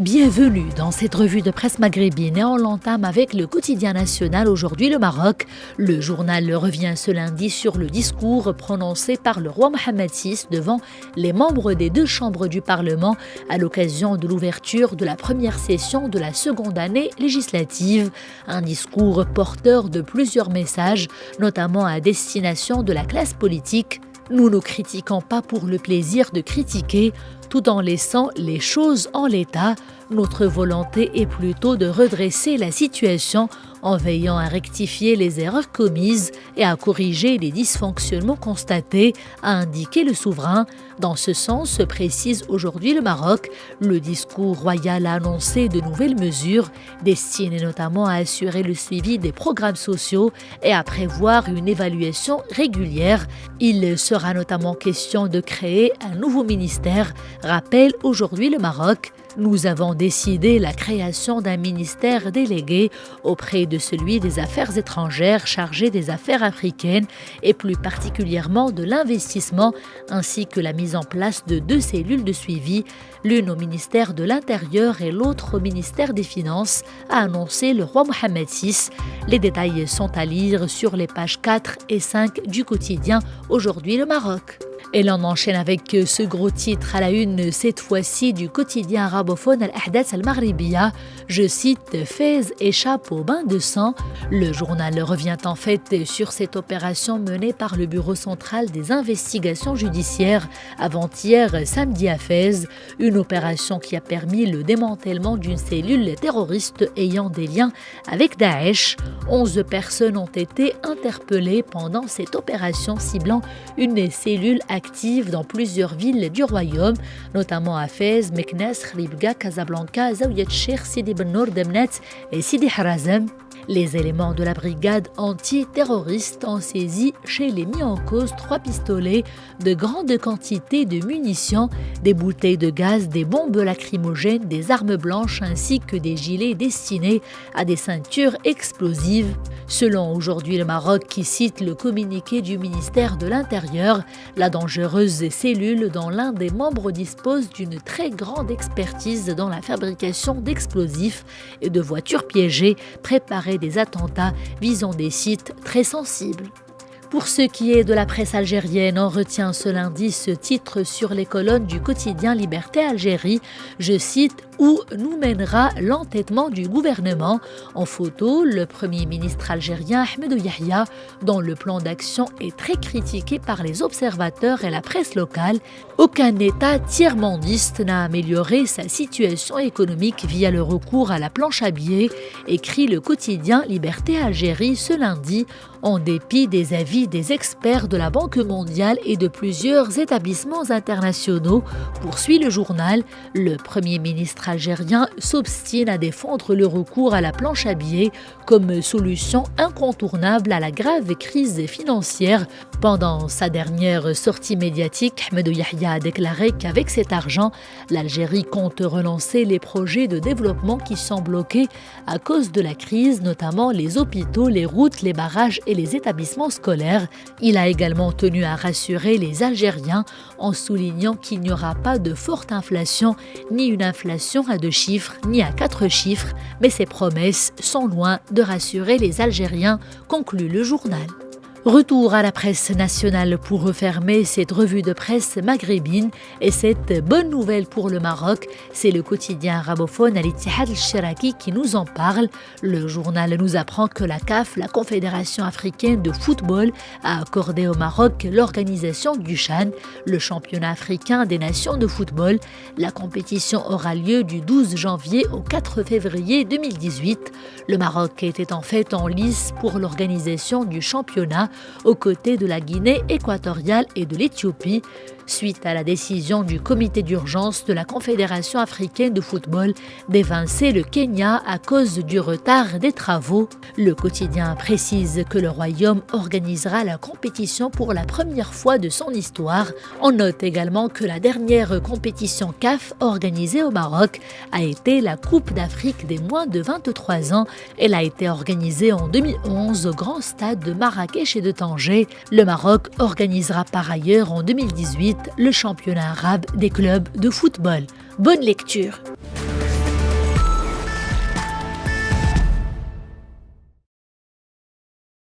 Bienvenue dans cette revue de presse maghrébine et on l'entame avec le quotidien national Aujourd'hui le Maroc. Le journal revient ce lundi sur le discours prononcé par le roi Mohammed VI devant les membres des deux chambres du Parlement à l'occasion de l'ouverture de la première session de la seconde année législative. Un discours porteur de plusieurs messages, notamment à destination de la classe politique. Nous ne critiquons pas pour le plaisir de critiquer, tout en laissant les choses en l'état. Notre volonté est plutôt de redresser la situation en veillant à rectifier les erreurs commises et à corriger les dysfonctionnements constatés, a indiqué le souverain. Dans ce sens, se précise aujourd'hui le Maroc. Le discours royal a annoncé de nouvelles mesures destinées notamment à assurer le suivi des programmes sociaux et à prévoir une évaluation régulière. Il sera notamment question de créer un nouveau ministère, rappelle aujourd'hui le Maroc. Nous avons décidé la création d'un ministère délégué auprès de celui des Affaires étrangères chargé des affaires africaines et plus particulièrement de l'investissement, ainsi que la mise en place de deux cellules de suivi, l'une au ministère de l'Intérieur et l'autre au ministère des Finances, a annoncé le roi Mohammed VI. Les détails sont à lire sur les pages 4 et 5 du quotidien Aujourd'hui le Maroc. Et l'on enchaîne avec ce gros titre à la une, cette fois-ci du quotidien arabophone Al-Ahdath Al-Maghribiya. Je cite « Fès échappe au bain de sang ». Le journal revient en fait sur cette opération menée par le Bureau central des investigations judiciaires avant-hier samedi à Fès. Une opération qui a permis le démantèlement d'une cellule terroriste ayant des liens avec Daesh. 11 personnes ont été interpellées pendant cette opération ciblant une cellule active dans plusieurs villes du royaume, notamment à Fès, Meknès, Khribga, Casablanca, Zaouiat Cheikh, Sidi Ben Nour, Demnet et Sidi Harazem. Les éléments de la brigade antiterroriste ont saisi chez les mis en cause 3 pistolets, de grandes quantités de munitions, des bouteilles de gaz, des bombes lacrymogènes, des armes blanches ainsi que des gilets destinés à des ceintures explosives. Selon aujourd'hui le Maroc qui cite le communiqué du ministère de l'Intérieur, la dangereuse cellule dont l'un des membres dispose d'une très grande expertise dans la fabrication d'explosifs et de voitures piégées préparait des attentats visant des sites très sensibles. Pour ce qui est de la presse algérienne, on retient ce lundi ce titre sur les colonnes du quotidien Liberté Algérie. Je cite « Où nous mènera l'entêtement du gouvernement ?» En photo, le Premier ministre algérien Ahmed Yahya, dont le plan d'action est très critiqué par les observateurs et la presse locale. Aucun État tiers-mondiste n'a amélioré sa situation économique via le recours à la planche à billets, écrit le quotidien Liberté Algérie ce lundi, en dépit des avis des experts de la Banque mondiale et de plusieurs établissements internationaux, poursuit le journal. Le Premier ministre algérien s'obstine à défendre le recours à la planche à billets comme solution incontournable à la grave crise financière. Pendant sa dernière sortie médiatique, Ahmed Yahya a déclaré qu'avec cet argent, l'Algérie compte relancer les projets de développement qui sont bloqués à cause de la crise, notamment les hôpitaux, les routes, les barrages et les établissements scolaires. Il a également tenu à rassurer les Algériens en soulignant qu'il n'y aura pas de forte inflation, ni une inflation à 2 chiffres, ni à 4 chiffres, mais ces promesses sont loin de rassurer les Algériens, conclut le journal. Retour à la presse nationale pour refermer cette revue de presse maghrébine et cette bonne nouvelle pour le Maroc, c'est le quotidien arabophone Al-Ittihad Al-Shiraki qui nous en parle. Le journal nous apprend que la CAF, la Confédération africaine de football, a accordé au Maroc l'organisation du CHAN, le championnat africain des nations de football. La compétition aura lieu du 12 janvier au 4 février 2018. Le Maroc était en fait en lice pour l'organisation du championnat aux côtés de la Guinée équatoriale et de l'Éthiopie. Suite à la décision du comité d'urgence de la Confédération africaine de football d'évincer le Kenya à cause du retard des travaux, le quotidien précise que le Royaume organisera la compétition pour la première fois de son histoire. On note également que la dernière compétition CAF organisée au Maroc a été la Coupe d'Afrique des moins de 23 ans. Elle a été organisée en 2011 au grand stade de Marrakech et de Tanger. Le Maroc organisera par ailleurs en 2018 le championnat arabe des clubs de football. Bonne lecture!